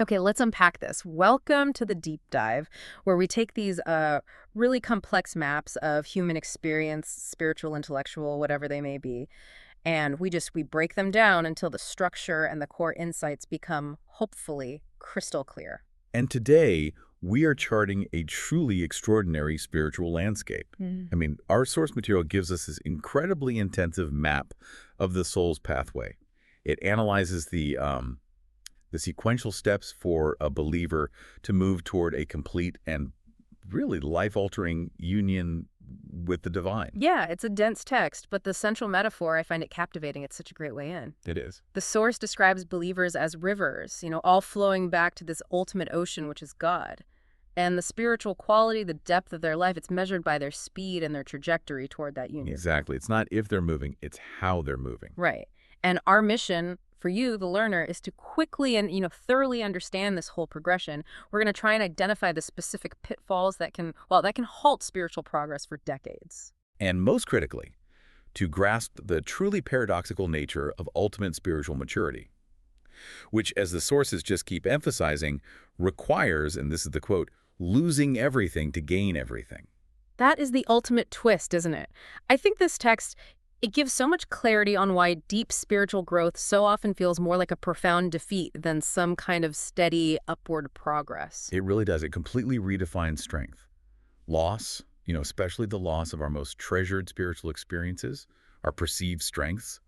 Okay, let's unpack this. Welcome to the deep dive, where we take these really complex maps of human experience, spiritual, intellectual, whatever they may be, and we break them down until the structure and the core insights become hopefully crystal clear. And today, we are charting a truly extraordinary spiritual landscape. Mm. I mean, our source material gives us this incredibly intensive map of the soul's pathway. It analyzes the sequential steps for a believer to move toward a complete and really life-altering union with the divine. Yeah, it's a dense text, but the central metaphor, I find it captivating. It's such a great way in. It is. The source describes believers as rivers, all flowing back to this ultimate ocean, which is God. And the spiritual quality, the depth of their life, it's measured by their speed and their trajectory toward that union. Exactly. It's not if they're moving, it's how they're moving. Right. And our mission for you, the learner, is to quickly and thoroughly understand this whole progression. We're going to try and identify the specific pitfalls that can halt spiritual progress for decades. And most critically, to grasp the truly paradoxical nature of ultimate spiritual maturity, which, as the sources just keep emphasizing, requires, and this is the quote, losing everything to gain everything. That is the ultimate twist, isn't it? I think this text, it gives so much clarity on why deep spiritual growth so often feels more like a profound defeat than some kind of steady upward progress. It really does. It completely redefines strength. Loss, especially the loss of our most treasured spiritual experiences, our perceived strengths,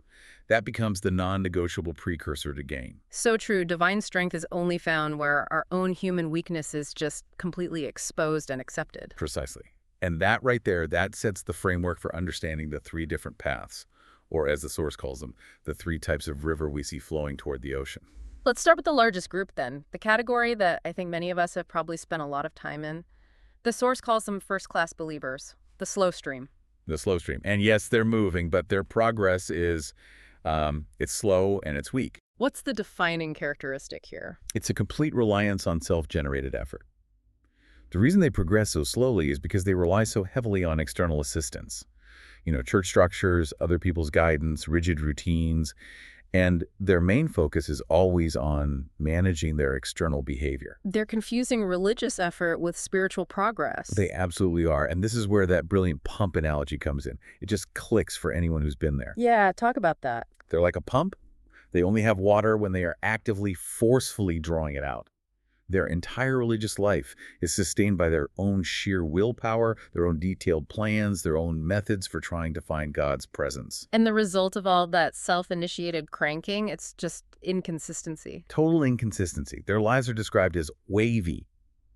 that becomes the non-negotiable precursor to gain. So true. Divine strength is only found where our own human weakness is just completely exposed and accepted. Precisely. And that right there, that sets the framework for understanding the three different paths, or as the source calls them, the three types of river we see flowing toward the ocean. Let's start with the largest group then, the category that I think many of us have probably spent a lot of time in. The source calls them first-class believers, the slow stream. The slow stream. And yes, they're moving, but their progress is, it's slow and it's weak. What's the defining characteristic here? It's a complete reliance on self-generated effort. The reason they progress so slowly is because they rely so heavily on external assistance. Church structures, other people's guidance, rigid routines, and their main focus is always on managing their external behavior. They're confusing religious effort with spiritual progress. They absolutely are, and this is where that brilliant pump analogy comes in. It just clicks for anyone who's been there. Yeah, talk about that. They're like a pump. They only have water when they are actively, forcefully drawing it out. Their entire religious life is sustained by their own sheer willpower, their own detailed plans, their own methods for trying to find God's presence. And the result of all that self-initiated cranking, it's just inconsistency. Total inconsistency. Their lives are described as wavy.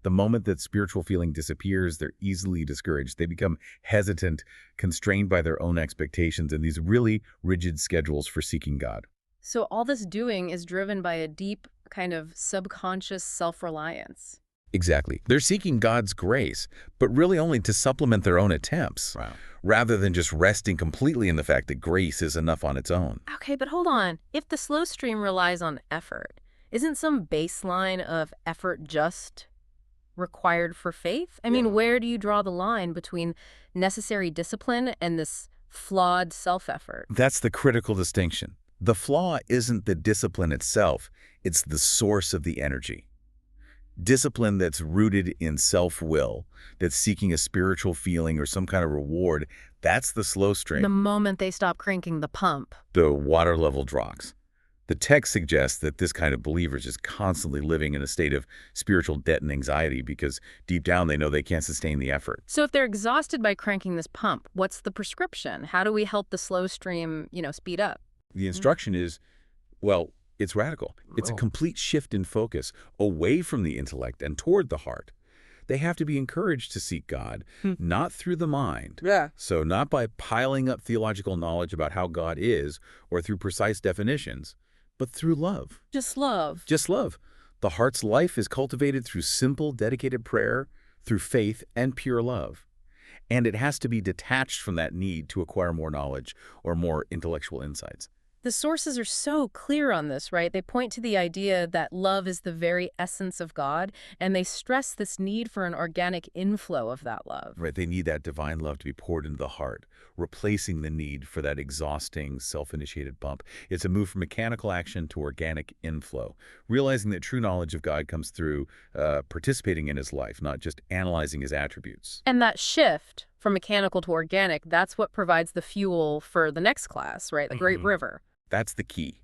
The moment that spiritual feeling disappears, they're easily discouraged. They become hesitant, constrained by their own expectations and these really rigid schedules for seeking God. So all this doing is driven by a deep kind of subconscious self-reliance. Exactly. They're seeking God's grace, but really only to supplement their own attempts, Wow. rather than just resting completely in the fact that grace is enough on its own. Okay, but hold on. If the slow stream relies on effort, isn't some baseline of effort just required for faith? I mean, where do you draw the line between necessary discipline and this flawed self-effort? That's the critical distinction. The flaw isn't the discipline itself, it's the source of the energy. Discipline that's rooted in self-will, that's seeking a spiritual feeling or some kind of reward, that's the slow stream. The moment they stop cranking the pump. The water level drops. The text suggests that this kind of believer is just constantly living in a state of spiritual debt and anxiety because deep down they know they can't sustain the effort. So if they're exhausted by cranking this pump, what's the prescription? How do we help the slow stream, speed up? The instruction is, well, it's radical. It's a complete shift in focus away from the intellect and toward the heart. They have to be encouraged to seek God, not through the mind. Yeah. So not by piling up theological knowledge about how God is or through precise definitions, but through love. Just love. Just love. The heart's life is cultivated through simple, dedicated prayer, through faith and pure love. And it has to be detached from that need to acquire more knowledge or more intellectual insights. The sources are so clear on this, right? They point to the idea that love is the very essence of God, and they stress this need for an organic inflow of that love. Right? They need that divine love to be poured into the heart, replacing the need for that exhausting, self-initiated bump. It's a move from mechanical action to organic inflow, realizing that true knowledge of God comes through participating in his life, not just analyzing his attributes. And that shift from mechanical to organic, that's what provides the fuel for the next class, right? The Great River. That's the key.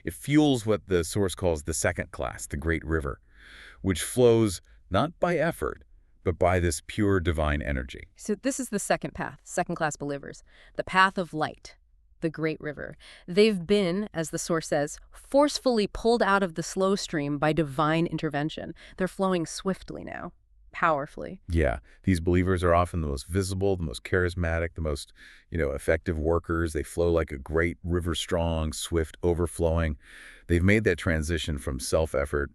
It fuels what the source calls the second class, the Great River, which flows not by effort, but by this pure divine energy. So this is the second path, second-class believers, the path of light, the Great River. They've been, as the source says, forcefully pulled out of the slow stream by divine intervention. They're flowing swiftly now, powerfully. Yeah, these believers are often the most visible, the most charismatic, the most, effective workers. They flow like a great river, strong, swift, overflowing. They've made that transition from self-effort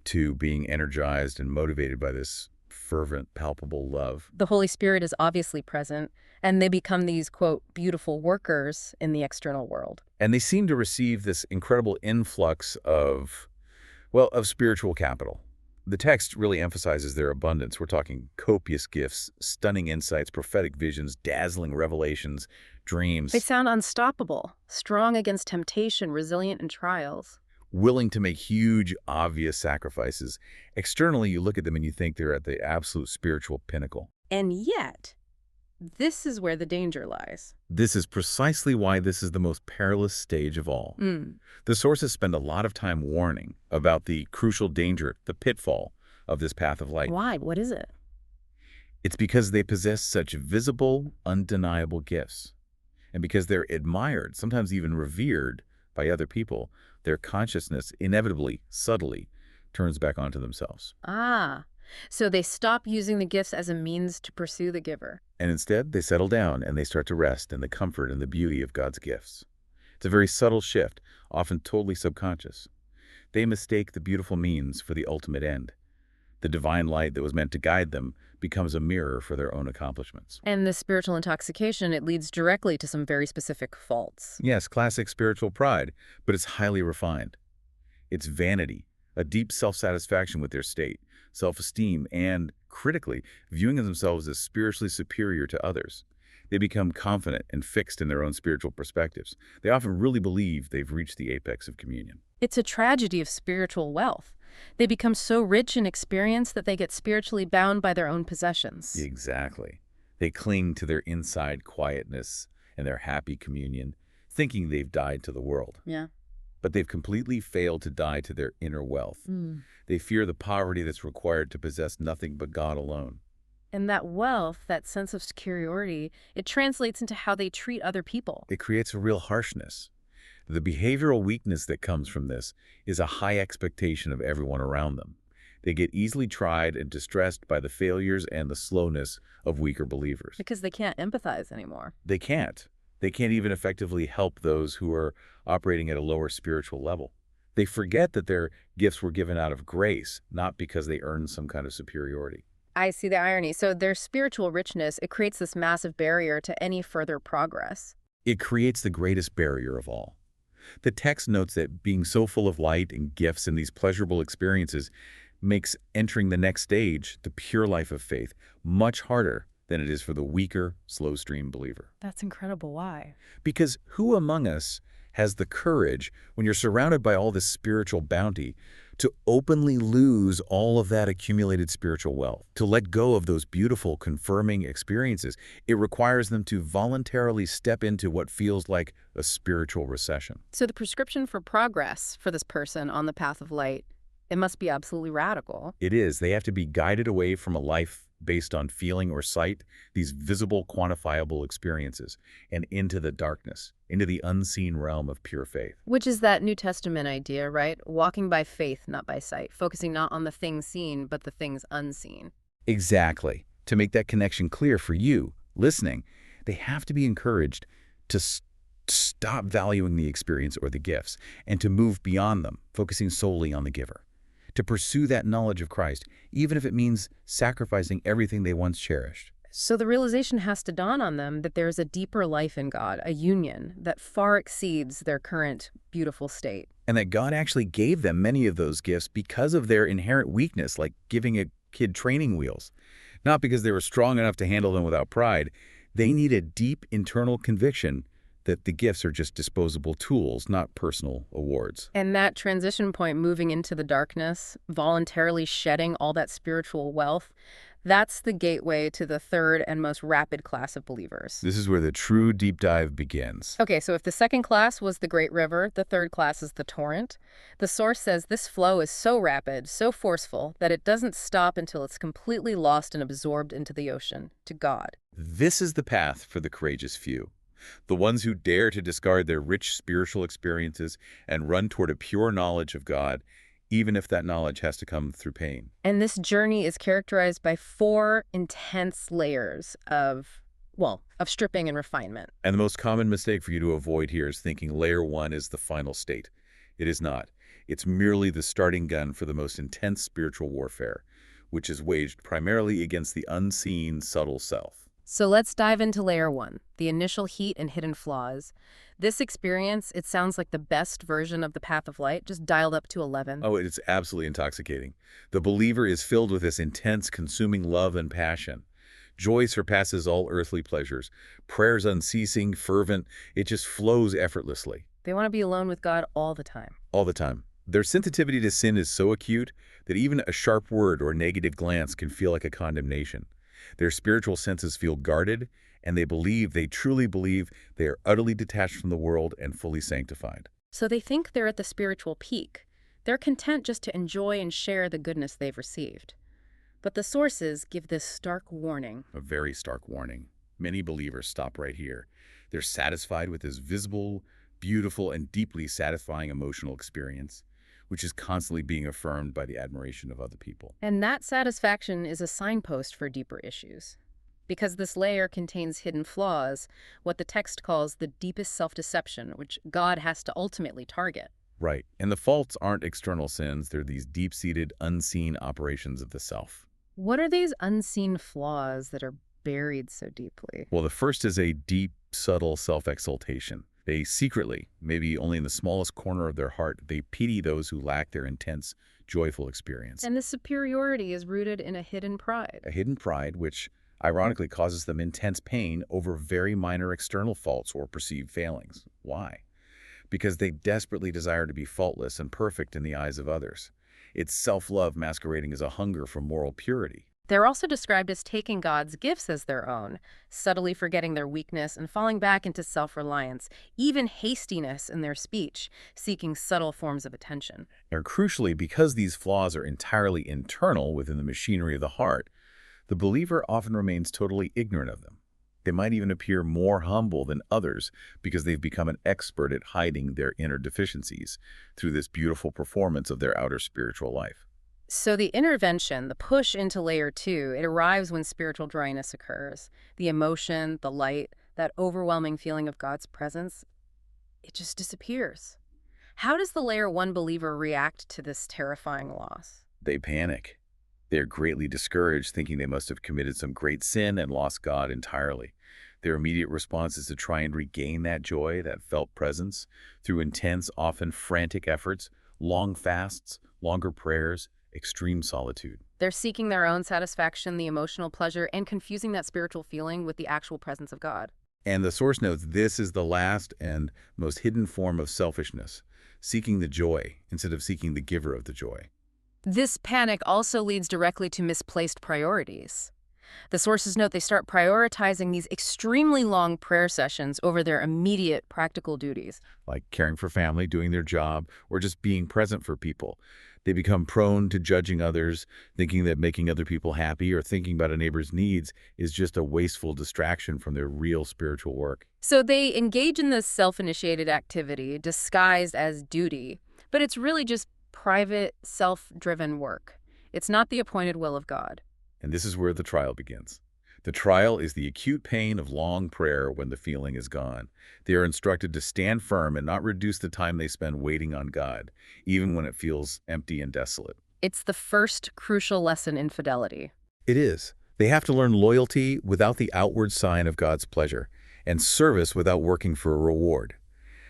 to being energized and motivated by this fervent, palpable love. The Holy Spirit is obviously present, and they become these, quote, beautiful workers in the external world. And they seem to receive this incredible influx of spiritual capital. The text really emphasizes their abundance. We're talking copious gifts, stunning insights, prophetic visions, dazzling revelations, dreams. They sound unstoppable, strong against temptation, resilient in trials. Willing to make huge, obvious sacrifices. Externally, you look at them and you think they're at the absolute spiritual pinnacle. And yet, this is where the danger lies. This is precisely why this is the most perilous stage of all. The sources spend a lot of time warning about the crucial danger, the pitfall of this path of light. Why? What is it? It's because they possess such visible, undeniable gifts. And because they're admired, sometimes even revered by other people, their consciousness inevitably, subtly, turns back onto themselves. Ah, so they stop using the gifts as a means to pursue the giver. And instead, they settle down and they start to rest in the comfort and the beauty of God's gifts. It's a very subtle shift, often totally subconscious. They mistake the beautiful means for the ultimate end. The divine light that was meant to guide them becomes a mirror for their own accomplishments. And the spiritual intoxication, it leads directly to some very specific faults. Yes, classic spiritual pride, but it's highly refined. It's vanity, a deep self-satisfaction with their state, self-esteem, and, critically, viewing themselves as spiritually superior to others. They become confident and fixed in their own spiritual perspectives. They often really believe they've reached the apex of communion. It's a tragedy of spiritual wealth. They become so rich in experience that they get spiritually bound by their own possessions. Exactly. They cling to their inside quietness and their happy communion, thinking they've died to the world. Yeah. But they've completely failed to die to their inner wealth. They fear the poverty that's required to possess nothing but God alone. And that wealth, that sense of superiority, it translates into how they treat other people. It creates a real harshness. The behavioral weakness that comes from this is a high expectation of everyone around them. They get easily tried and distressed by the failures and the slowness of weaker believers. Because they can't empathize anymore. They can't. They can't even effectively help those who are operating at a lower spiritual level. They forget that their gifts were given out of grace, not because they earned some kind of superiority. I see the irony. So their spiritual richness, it creates this massive barrier to any further progress. It creates the greatest barrier of all. The text notes that being so full of light and gifts and these pleasurable experiences makes entering the next stage, the pure life of faith, much harder than it is for the weaker, slow-stream believer. That's incredible. Why? Because who among us has the courage, when you're surrounded by all this spiritual bounty, to openly lose all of that accumulated spiritual wealth, to let go of those beautiful, confirming experiences? It requires them to voluntarily step into what feels like a spiritual recession. So the prescription for progress for this person on the path of light, it must be absolutely radical. It is. They have to be guided away from a life based on feeling or sight, these visible, quantifiable experiences, and into the darkness, into the unseen realm of pure faith. Which is that New Testament idea, right? Walking by faith, not by sight. Focusing not on the things seen, but the things unseen. Exactly. To make that connection clear for you, listening, they have to be encouraged to stop valuing the experience or the gifts and to move beyond them, focusing solely on the giver. To pursue that knowledge of Christ, even if it means sacrificing everything they once cherished. So the realization has to dawn on them that there's a deeper life in God, a union that far exceeds their current beautiful state. And that God actually gave them many of those gifts because of their inherent weakness, like giving a kid training wheels. Not because they were strong enough to handle them without pride. They need a deep internal conviction that the gifts are just disposable tools, not personal awards. And that transition point, moving into the darkness, voluntarily shedding all that spiritual wealth, that's the gateway to the third and most rapid class of believers. This is where the true deep dive begins. Okay, so if the second class was the great river, the third class is the torrent. The source says this flow is so rapid, so forceful, that it doesn't stop until it's completely lost and absorbed into the ocean, to God. This is the path for the courageous few. The ones who dare to discard their rich spiritual experiences and run toward a pure knowledge of God, even if that knowledge has to come through pain. And this journey is characterized by four intense layers of stripping and refinement. And the most common mistake for you to avoid here is thinking layer one is the final state. It is not. It's merely the starting gun for the most intense spiritual warfare, which is waged primarily against the unseen, subtle self. So let's dive into layer one, the initial heat and hidden flaws. This experience, it sounds like the best version of the path of light, just dialed up to 11. Oh, it's absolutely intoxicating. The believer is filled with this intense, consuming love and passion. Joy surpasses all earthly pleasures. Prayers unceasing, fervent. It just flows effortlessly. They want to be alone with God all the time. All the time. Their sensitivity to sin is so acute that even a sharp word or negative glance can feel like a condemnation. Their spiritual senses feel guarded, and they truly believe, they are utterly detached from the world and fully sanctified. So they think they're at the spiritual peak. They're content just to enjoy and share the goodness they've received. But the sources give this stark warning. A very stark warning. Many believers stop right here. They're satisfied with this visible, beautiful, and deeply satisfying emotional experience, which is constantly being affirmed by the admiration of other people. And that satisfaction is a signpost for deeper issues. Because this layer contains hidden flaws, what the text calls the deepest self-deception, which God has to ultimately target. Right. And the faults aren't external sins. They're these deep-seated, unseen operations of the self. What are these unseen flaws that are buried so deeply? Well, the first is a deep, subtle self-exaltation. They secretly, maybe only in the smallest corner of their heart, they pity those who lack their intense, joyful experience. And this superiority is rooted in a hidden pride. A hidden pride which, ironically, causes them intense pain over very minor external faults or perceived failings. Why? Because they desperately desire to be faultless and perfect in the eyes of others. It's self-love masquerading as a hunger for moral purity. They're also described as taking God's gifts as their own, subtly forgetting their weakness and falling back into self-reliance, even hastiness in their speech, seeking subtle forms of attention. And crucially, because these flaws are entirely internal within the machinery of the heart, the believer often remains totally ignorant of them. They might even appear more humble than others because they've become an expert at hiding their inner deficiencies through this beautiful performance of their outer spiritual life. So the intervention, the push into layer two, it arrives when spiritual dryness occurs. The emotion, the light, that overwhelming feeling of God's presence, it just disappears. How does the layer one believer react to this terrifying loss? They panic. They're greatly discouraged, thinking they must have committed some great sin and lost God entirely. Their immediate response is to try and regain that joy, that felt presence, through intense, often frantic efforts, long fasts, longer prayers, extreme solitude. They're seeking their own satisfaction, the emotional pleasure, and confusing that spiritual feeling with the actual presence of God. And the source notes this is the last and most hidden form of selfishness, seeking the joy instead of seeking the giver of the joy. This panic also leads directly to misplaced priorities. The sources note they start prioritizing these extremely long prayer sessions over their immediate practical duties. Like caring for family, doing their job, or just being present for people. They become prone to judging others, thinking that making other people happy or thinking about a neighbor's needs is just a wasteful distraction from their real spiritual work. So they engage in this self-initiated activity disguised as duty, but it's really just private, self-driven work. It's not the appointed will of God. And this is where the trial begins. The trial is the acute pain of long prayer when the feeling is gone. They are instructed to stand firm and not reduce the time they spend waiting on God, even when it feels empty and desolate. It's the first crucial lesson in fidelity. It is. They have to learn loyalty without the outward sign of God's pleasure, and service without working for a reward.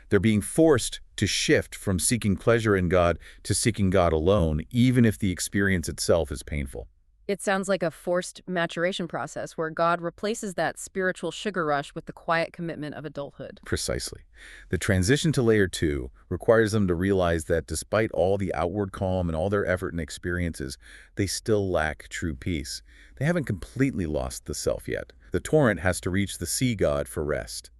They're being forced to shift from seeking pleasure in God to seeking God alone, even if the experience itself is painful. It sounds like a forced maturation process where God replaces that spiritual sugar rush with the quiet commitment of adulthood. Precisely. The transition to layer 2 requires them to realize that despite all the outward calm and all their effort and experiences, they still lack true peace. They haven't completely lost the self yet. The torrent has to reach the sea god for rest.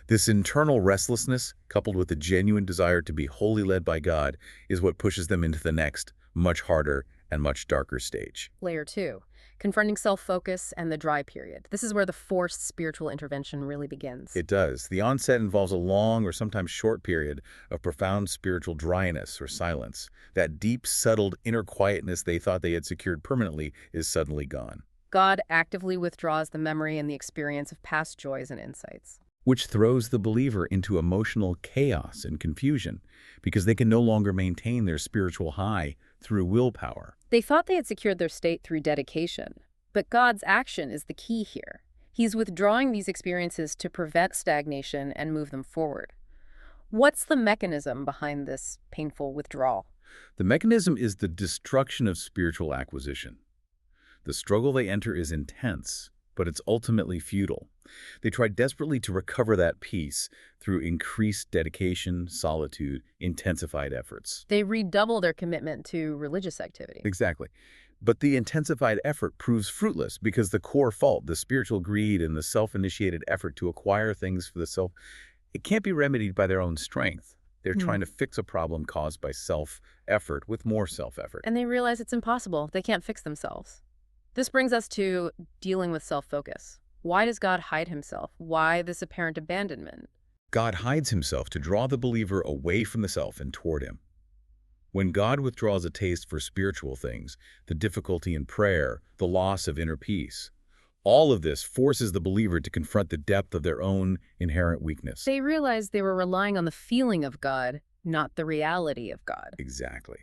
This internal restlessness, coupled with a genuine desire to be wholly led by God, is what pushes them into the next, much harder and much darker stage. Layer 2, confronting self-focus and the dry period. This is where the forced spiritual intervention really begins. It does. The onset involves a long or sometimes short period of profound spiritual dryness or silence. That deep, settled inner quietness they thought they had secured permanently is suddenly gone. God actively withdraws the memory and the experience of past joys and insights. Which throws the believer into emotional chaos and confusion because they can no longer maintain their spiritual high through willpower. They thought they had secured their state through dedication, but God's action is the key here. He's withdrawing these experiences to prevent stagnation and move them forward. What's the mechanism behind this painful withdrawal? The mechanism is the destruction of spiritual acquisition. The struggle they enter is intense, but it's ultimately futile. They try desperately to recover that peace through increased dedication, solitude, intensified efforts. They redouble their commitment to religious activity. Exactly. But the intensified effort proves fruitless because the core fault, the spiritual greed and the self-initiated effort to acquire things for the self, it can't be remedied by their own strength. They're trying to fix a problem caused by self-effort with more self-effort. And they realize it's impossible. They can't fix themselves. This brings us to dealing with self-focus. Why does God hide himself? Why this apparent abandonment? God hides himself to draw the believer away from the self and toward him. When God withdraws a taste for spiritual things, the difficulty in prayer, the loss of inner peace, all of this forces the believer to confront the depth of their own inherent weakness. They realized they were relying on the feeling of God, not the reality of God. Exactly.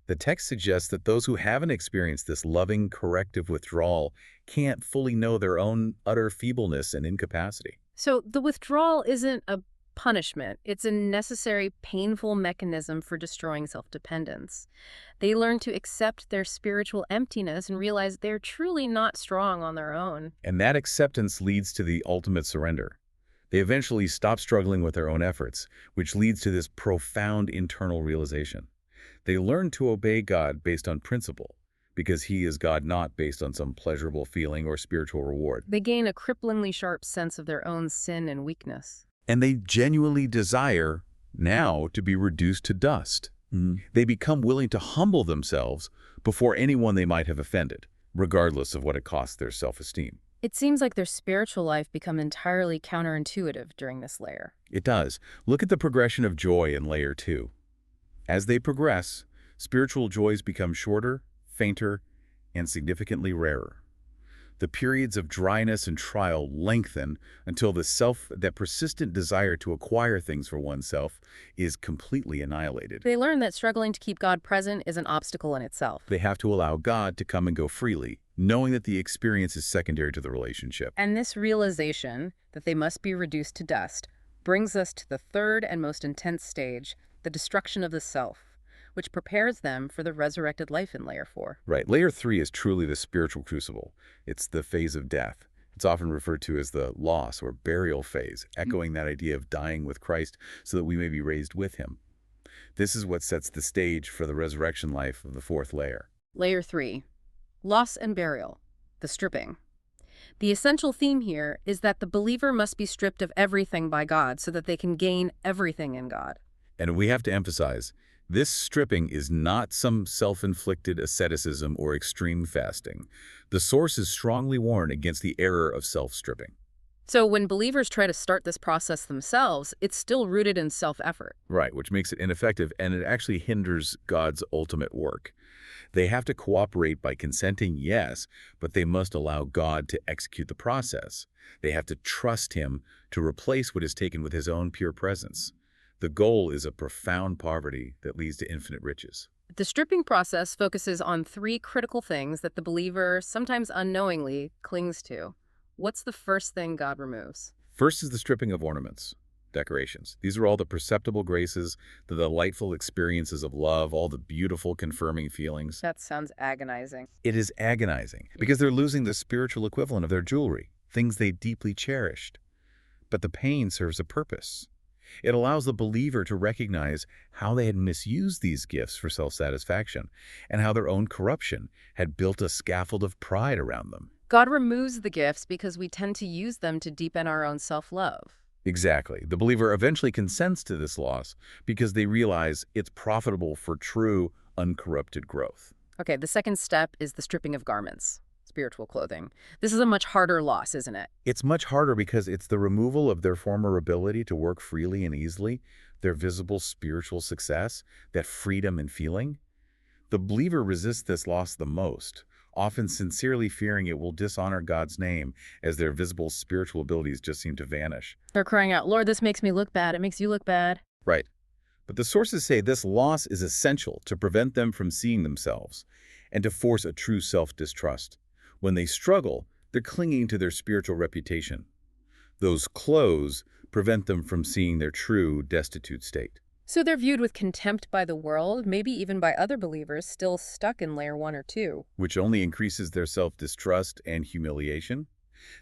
The text suggests that those who haven't experienced this loving, corrective withdrawal can't fully know their own utter feebleness and incapacity. So the withdrawal isn't a punishment. It's a necessary, painful mechanism for destroying self-dependence. They learn to accept their spiritual emptiness and realize they're truly not strong on their own. And that acceptance leads to the ultimate surrender. They eventually stop struggling with their own efforts, which leads to this profound internal realization. They learn to obey God based on principle, because he is God, not based on some pleasurable feeling or spiritual reward. They gain a cripplingly sharp sense of their own sin and weakness. And they genuinely desire now to be reduced to dust. They become willing to humble themselves before anyone they might have offended, regardless of what it costs their self-esteem. It seems like their spiritual life becomes entirely counterintuitive during this layer. It does. Look at the progression of joy in layer 2. As they progress, spiritual joys become shorter, fainter, and significantly rarer. The periods of dryness and trial lengthen until that persistent desire to acquire things for oneself is completely annihilated. They learn that struggling to keep God present is an obstacle in itself. They have to allow God to come and go freely, knowing that the experience is secondary to the relationship. And this realization that they must be reduced to dust brings us to the third and most intense stage, the destruction of the self, which prepares them for the resurrected life in layer 4. Right. Layer 3 is truly the spiritual crucible. It's the phase of death. It's often referred to as the loss or burial phase, echoing that idea of dying with Christ so that we may be raised with him. This is what sets the stage for the resurrection life of the fourth layer. Layer 3, loss and burial, the stripping. The essential theme here is that the believer must be stripped of everything by God so that they can gain everything in God. And we have to emphasize, this stripping is not some self-inflicted asceticism or extreme fasting. The sources strongly warn against the error of self-stripping. So when believers try to start this process themselves, it's still rooted in self-effort. Right, which makes it ineffective, and it actually hinders God's ultimate work. They have to cooperate by consenting, yes, but they must allow God to execute the process. They have to trust him to replace what is taken with his own pure presence. The goal is a profound poverty that leads to infinite riches. The stripping process focuses on three critical things that the believer, sometimes unknowingly, clings to. What's the first thing God removes? First is the stripping of ornaments, decorations. These are all the perceptible graces, the delightful experiences of love, all the beautiful confirming feelings. That sounds agonizing. It is agonizing because they're losing the spiritual equivalent of their jewelry, things they deeply cherished. But the pain serves a purpose. It allows the believer to recognize how they had misused these gifts for self-satisfaction and how their own corruption had built a scaffold of pride around them. God removes the gifts because we tend to use them to deepen our own self-love. Exactly. The believer eventually consents to this loss because they realize it's profitable for true, uncorrupted growth. Okay, the second step is the stripping of garments, spiritual clothing. This is a much harder loss, isn't it? It's much harder because it's the removal of their former ability to work freely and easily, their visible spiritual success, that freedom and feeling. The believer resists this loss the most, often sincerely fearing it will dishonor God's name as their visible spiritual abilities just seem to vanish. They're crying out, Lord, this makes me look bad. It makes you look bad. Right. But the sources say this loss is essential to prevent them from seeing themselves and to force a true self-distrust. When they struggle, they're clinging to their spiritual reputation. Those clothes prevent them from seeing their true, destitute state. So they're viewed with contempt by the world, maybe even by other believers still stuck in layer 1 or 2. Which only increases their self-distrust and humiliation.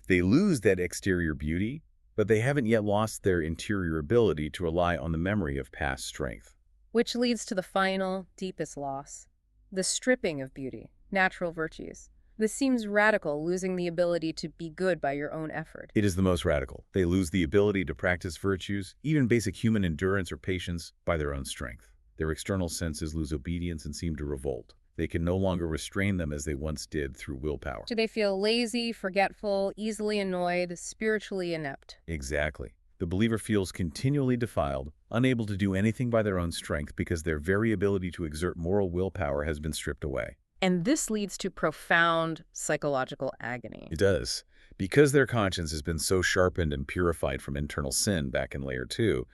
They lose that exterior beauty, but they haven't yet lost their interior ability to rely on the memory of past strength. Which leads to the final, deepest loss, the stripping of beauty, natural virtues. This seems radical, losing the ability to be good by your own effort. It is the most radical. They lose the ability to practice virtues, even basic human endurance or patience, by their own strength. Their external senses lose obedience and seem to revolt. They can no longer restrain them as they once did through willpower. Do they feel lazy, forgetful, easily annoyed, spiritually inept? Exactly. The believer feels continually defiled, unable to do anything by their own strength because their very ability to exert moral willpower has been stripped away. And this leads to profound psychological agony. It does. Because their conscience has been so sharpened and purified from internal sin back in layer 2,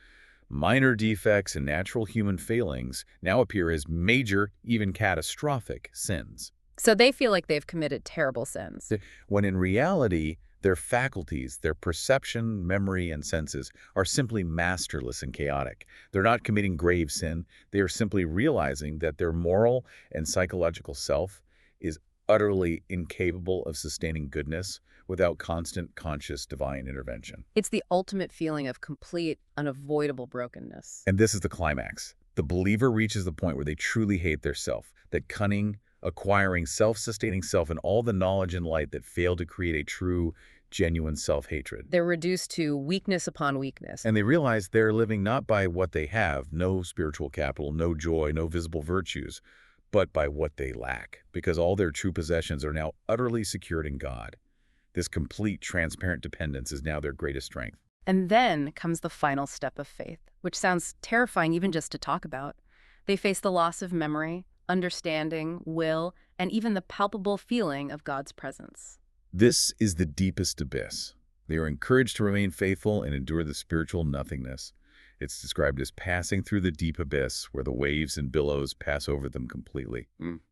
minor defects and natural human failings now appear as major, even catastrophic, sins. So they feel like they've committed terrible sins. When in reality, their faculties, their perception, memory, and senses are simply masterless and chaotic. They're not committing grave sin. They are simply realizing that their moral and psychological self is utterly incapable of sustaining goodness without constant, conscious, divine intervention. It's the ultimate feeling of complete, unavoidable brokenness. And this is the climax. The believer reaches the point where they truly hate their self, that cunning, acquiring, self-sustaining self, and all the knowledge and light that fail to create a true, genuine self-hatred. They're reduced to weakness upon weakness. And they realize they're living not by what they have, no spiritual capital, no joy, no visible virtues, but by what they lack, because all their true possessions are now utterly secured in God. This complete, transparent dependence is now their greatest strength. And then comes the final step of faith, which sounds terrifying even just to talk about. They face the loss of memory, understanding, will, and even the palpable feeling of God's presence. This is the deepest abyss. They are encouraged to remain faithful and endure the spiritual nothingness. It's described as passing through the deep abyss where the waves and billows pass over them completely.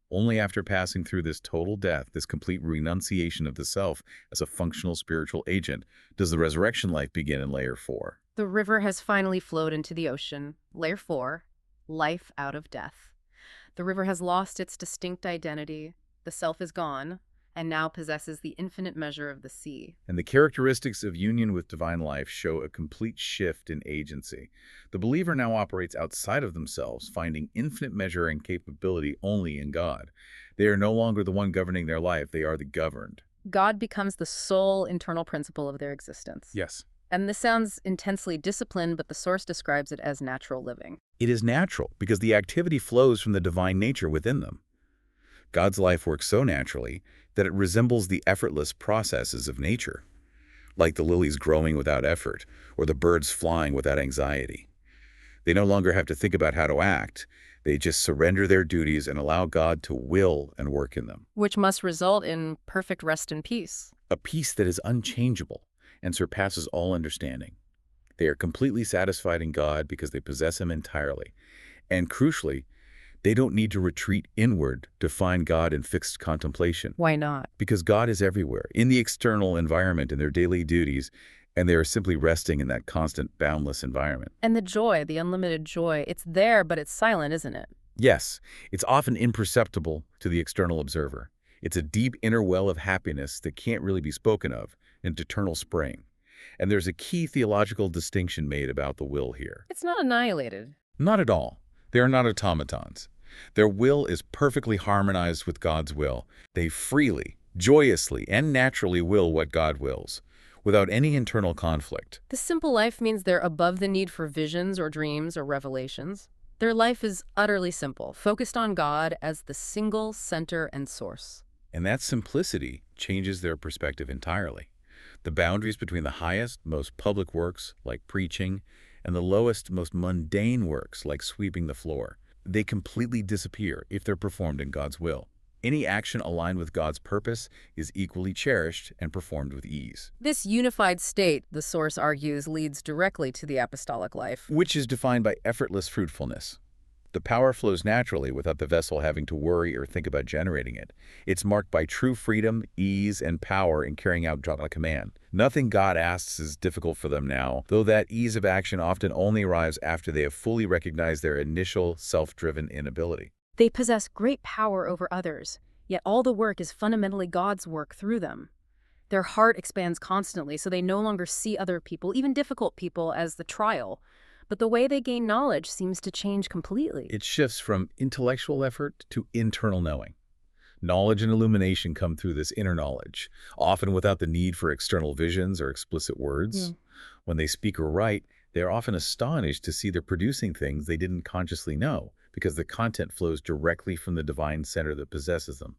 Only after passing through this total death, this complete renunciation of the self as a functional spiritual agent, does the resurrection life begin in layer 4. The river has finally flowed into the ocean. Layer 4, life out of death. The river has lost its distinct identity. The self is gone, and now possesses the infinite measure of the sea. And the characteristics of union with divine life show a complete shift in agency. The believer now operates outside of themselves, finding infinite measure and capability only in God. They are no longer the one governing their life, they are the governed. God becomes the sole internal principle of their existence. Yes. And this sounds intensely disciplined, but the source describes it as natural living. It is natural because the activity flows from the divine nature within them. God's life works so naturally that it resembles the effortless processes of nature, like the lilies growing without effort or the birds flying without anxiety. They no longer have to think about how to act. They just surrender their duties and allow God to will and work in them. Which must result in perfect rest and peace. A peace that is unchangeable and surpasses all understanding. They are completely satisfied in God because they possess Him entirely. And crucially, They don't need to retreat inward to find God in fixed contemplation, Why not? because God is everywhere, in the external environment, in their daily duties, and they are simply resting in that constant, boundless environment. And the joy, the unlimited joy, it's there, but it's silent, isn't it? Yes, it's often imperceptible to the external observer. It's a deep inner well of happiness that can't really be spoken of, an eternal spring. And there's a key theological distinction made about the will here. It's not annihilated. Not at all. They are not automatons. Their will is perfectly harmonized with God's will. They freely, joyously, and naturally will what God wills, without any internal conflict. This simple life means they're above the need for visions or dreams or revelations. Their life is utterly simple, focused on God as the single center and source. And that simplicity changes their perspective entirely. The boundaries between the highest, most public works, like preaching, and the lowest, most mundane works, like sweeping the floor, they completely disappear if they're performed in God's will. Any action aligned with God's purpose is equally cherished and performed with ease, This unified state, the source argues, leads directly to the apostolic life. which is defined by effortless fruitfulness. The power flows naturally without the vessel having to worry or think about generating it. It's marked by true freedom, ease, and power in carrying out God's command. Nothing God asks is difficult for them now, though that ease of action often only arrives after they have fully recognized their initial self-driven inability. They possess great power over others, yet all the work is fundamentally God's work through them. Their heart expands constantly, so they no longer see other people, even difficult people, as the trial. But the way they gain knowledge seems to change completely. It shifts from intellectual effort to internal knowing. Knowledge and illumination come through this inner knowledge, often without the need for external visions or explicit words. When they speak or write, they are often astonished to see they're producing things they didn't consciously know, because the content flows directly from the divine center that possesses them.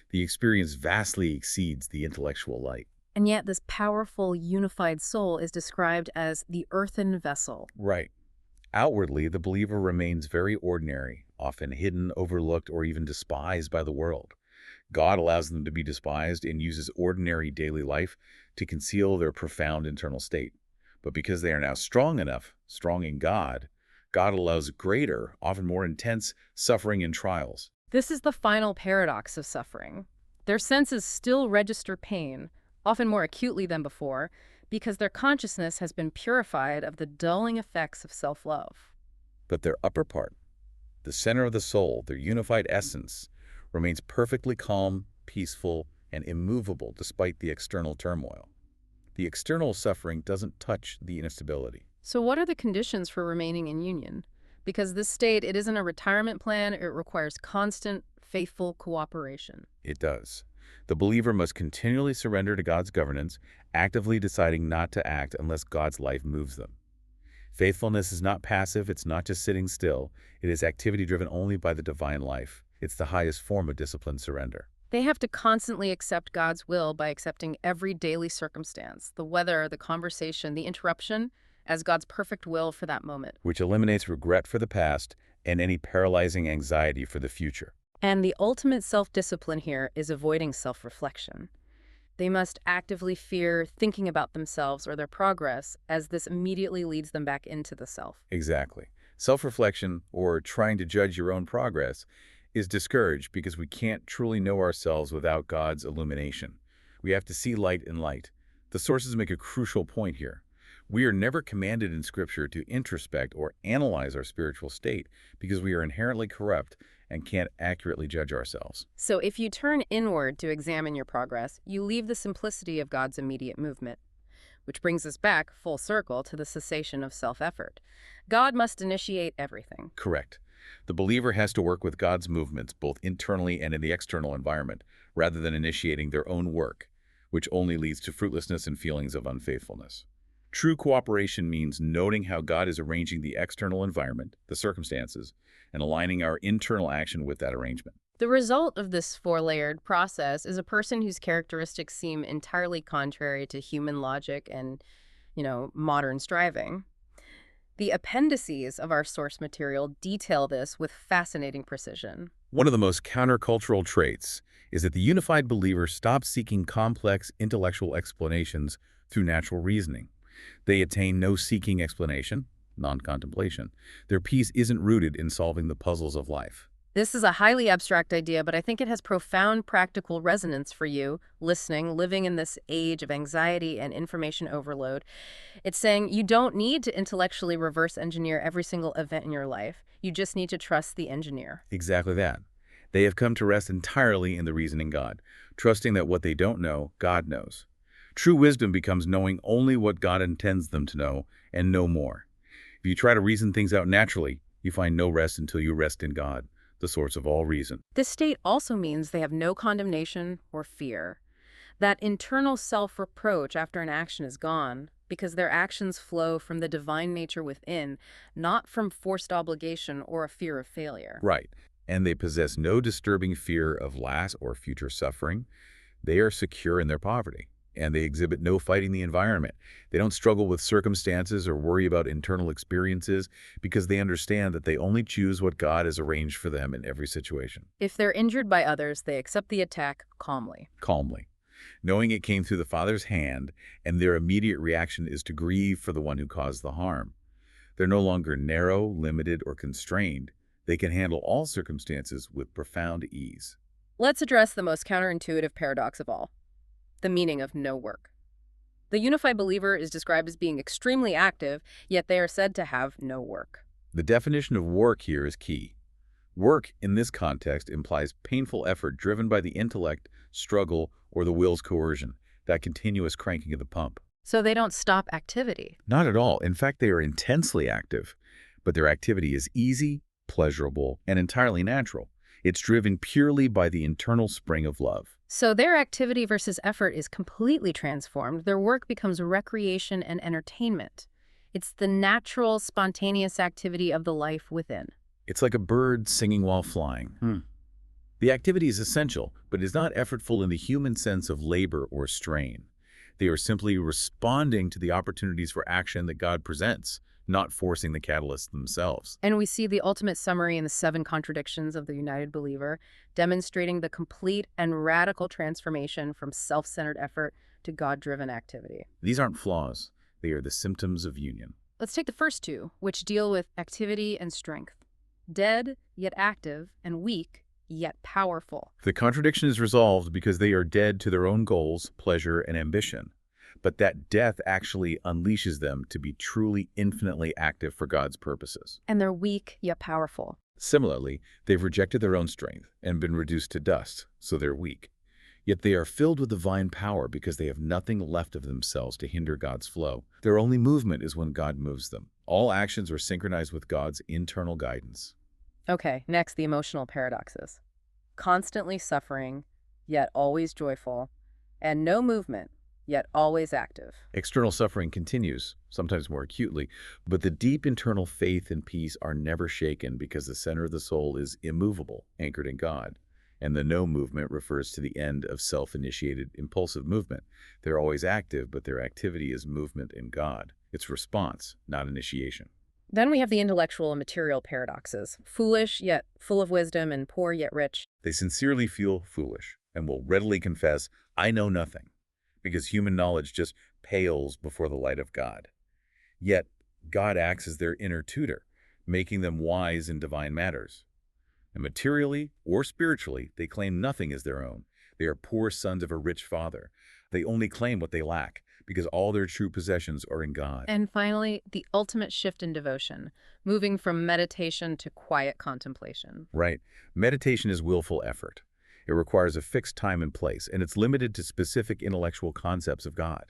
The experience vastly exceeds the intellectual light. And yet this powerful, unified soul is described as the earthen vessel. Right. Outwardly, the believer remains very ordinary, often hidden, overlooked, or even despised by the world. God allows them to be despised and uses ordinary daily life to conceal their profound internal state. But because they are now strong enough, strong in God, God allows greater, often more intense, suffering and trials. This is the final paradox of suffering. Their senses still register pain, often more acutely than before, because their consciousness has been purified of the dulling effects of self-love. But their upper part, the center of the soul, their unified essence, remains perfectly calm, peaceful, and immovable despite the external turmoil. The external suffering doesn't touch the instability. So what are the conditions for remaining in union? Because this state, it isn't a retirement plan, it requires constant, faithful cooperation. It does. The believer must continually surrender to God's governance, actively deciding not to act unless God's life moves them. Faithfulness is not passive, it's not just sitting still. It is activity driven only by the divine life. It's the highest form of disciplined surrender. They have to constantly accept God's will by accepting every daily circumstance, the weather, the conversation, the interruption, as God's perfect will for that moment. Which eliminates regret for the past and any paralyzing anxiety for the future. And the ultimate self-discipline here is avoiding self-reflection. They must actively fear thinking about themselves or their progress, as this immediately leads them back into the self. Exactly. Self-reflection, or trying to judge your own progress, is discouraged because we can't truly know ourselves without God's illumination. We have to see light in light. The sources make a crucial point here. We are never commanded in Scripture to introspect or analyze our spiritual state because we are inherently corrupt and can't accurately judge ourselves. So if you turn inward to examine your progress, you leave the simplicity of God's immediate movement, which brings us back full circle to the cessation of self-effort. God must initiate everything. Correct. The believer has to work with God's movements both internally and in the external environment, rather than initiating their own work, which only leads to fruitlessness and feelings of unfaithfulness. True cooperation means noting how God is arranging the external environment, the circumstances, and aligning our internal action with that arrangement. The result of this four-layered process is a person whose characteristics seem entirely contrary to human logic and, modern striving. The appendices of our source material detail this with fascinating precision. One of the most countercultural traits is that the unified believer stops seeking complex intellectual explanations through natural reasoning. They attain no seeking explanation, non-contemplation. Their peace isn't rooted in solving the puzzles of life. This is a highly abstract idea, but I think it has profound practical resonance for you, listening, living in this age of anxiety and information overload. It's saying you don't need to intellectually reverse engineer every single event in your life. You just need to trust the engineer. Exactly that. They have come to rest entirely in the reasoning God, trusting that what they don't know, God knows. True wisdom becomes knowing only what God intends them to know and no more. If you try to reason things out naturally, you find no rest until you rest in God, the source of all reason. This state also means they have no condemnation or fear. That internal self-reproach after an action is gone, because their actions flow from the divine nature within, not from forced obligation or a fear of failure. Right. And they possess no disturbing fear of last or future suffering. They are secure in their poverty, and they exhibit no fighting the environment. They don't struggle with circumstances or worry about internal experiences because they understand that they only choose what God has arranged for them in every situation. If they're injured by others, they accept the attack calmly. Calmly, knowing it came through the Father's hand, and their immediate reaction is to grieve for the one who caused the harm. They're no longer narrow, limited, or constrained. They can handle all circumstances with profound ease. Let's address the most counterintuitive paradox of all, the meaning of no work. The unified believer is described as being extremely active, yet they are said to have no work. The definition of work here is key. Work, in this context, implies painful effort driven by the intellect, struggle, or the will's coercion, that continuous cranking of the pump. So they don't stop activity. Not at all. In fact, they are intensely active, but their activity is easy, pleasurable, and entirely natural. It's driven purely by the internal spring of love. So their activity versus effort is completely transformed. Their work becomes recreation and entertainment. It's the natural, spontaneous activity of the life within. It's like a bird singing while flying. The activity is essential, but is not effortful in the human sense of labor or strain. They are simply responding to the opportunities for action that God presents, not forcing the catalysts themselves. And we see the ultimate summary in the 7 contradictions of the united believer, demonstrating the complete and radical transformation from self-centered effort to God-driven activity. These aren't flaws. They are the symptoms of union. Let's take the first 2, which deal with activity and strength. Dead, yet active, and weak, yet powerful. The contradiction is resolved because they are dead to their own goals, pleasure, and ambition. But that death actually unleashes them to be truly infinitely active for God's purposes. And they're weak, yet powerful. Similarly, they've rejected their own strength and been reduced to dust, so they're weak. Yet they are filled with divine power because they have nothing left of themselves to hinder God's flow. Their only movement is when God moves them. All actions are synchronized with God's internal guidance. Okay, next, the emotional paradoxes. Constantly suffering, yet always joyful, and no movement, yet always active. External suffering continues, sometimes more acutely, but the deep internal faith and peace are never shaken because the center of the soul is immovable, anchored in God. And the no movement refers to the end of self-initiated impulsive movement. They're always active, but their activity is movement in God. It's response, not initiation. Then we have the intellectual and material paradoxes. Foolish, yet full of wisdom, and poor, yet rich. They sincerely feel foolish and will readily confess, I know nothing, because human knowledge just pales before the light of God. Yet, God acts as their inner tutor, making them wise in divine matters. And materially or spiritually, they claim nothing as their own. They are poor sons of a rich father. They only claim what they lack, because all their true possessions are in God. And finally, the ultimate shift in devotion, moving from meditation to quiet contemplation. Right. Meditation is willful effort. It requires a fixed time and place, and it's limited to specific intellectual concepts of God.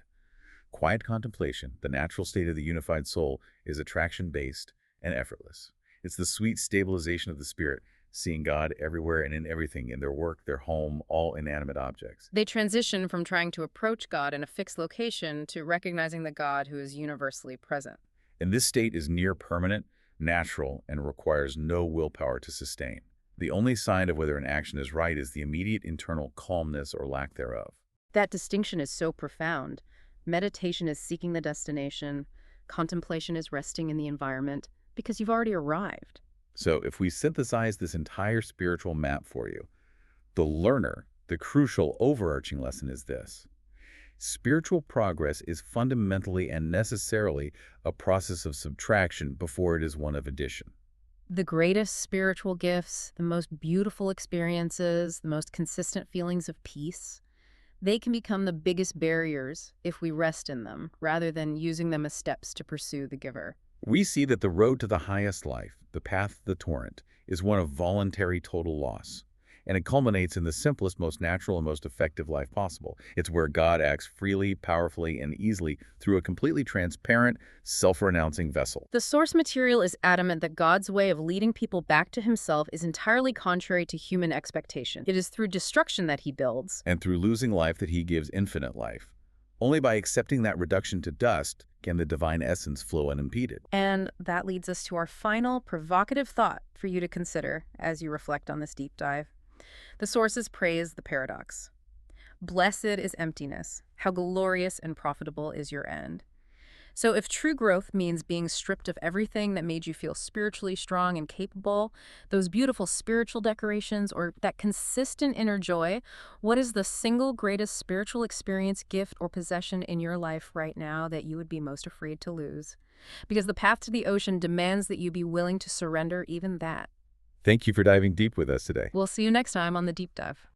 Quiet contemplation, the natural state of the unified soul, is attraction-based and effortless. It's the sweet stabilization of the spirit, seeing God everywhere and in everything, in their work, their home, all inanimate objects. They transition from trying to approach God in a fixed location to recognizing the God who is universally present. And this state is near permanent, natural, and requires no willpower to sustain. The only sign of whether an action is right is the immediate internal calmness or lack thereof. That distinction is so profound. Meditation is seeking the destination. Contemplation is resting in the environment because you've already arrived. So if we synthesize this entire spiritual map for you, the learner, the crucial overarching lesson is this. Spiritual progress is fundamentally and necessarily a process of subtraction before it is one of addition. The greatest spiritual gifts, the most beautiful experiences, the most consistent feelings of peace, they can become the biggest barriers if we rest in them, rather than using them as steps to pursue the giver. We see that the road to the highest life, the path to the torrent, is one of voluntary total loss. And it culminates in the simplest, most natural, and most effective life possible. It's where God acts freely, powerfully, and easily through a completely transparent, self-renouncing vessel. The source material is adamant that God's way of leading people back to himself is entirely contrary to human expectation. It is through destruction that he builds. And through losing life that he gives infinite life. Only by accepting that reduction to dust can the divine essence flow unimpeded. And that leads us to our final provocative thought for you to consider as you reflect on this deep dive. The sources praise the paradox. Blessed is emptiness. How glorious and profitable is your end. So if true growth means being stripped of everything that made you feel spiritually strong and capable, those beautiful spiritual decorations, or that consistent inner joy, what is the single greatest spiritual experience, gift, or possession in your life right now that you would be most afraid to lose? Because the path to the ocean demands that you be willing to surrender even that. Thank you for diving deep with us today. We'll see you next time on The Deep Dive.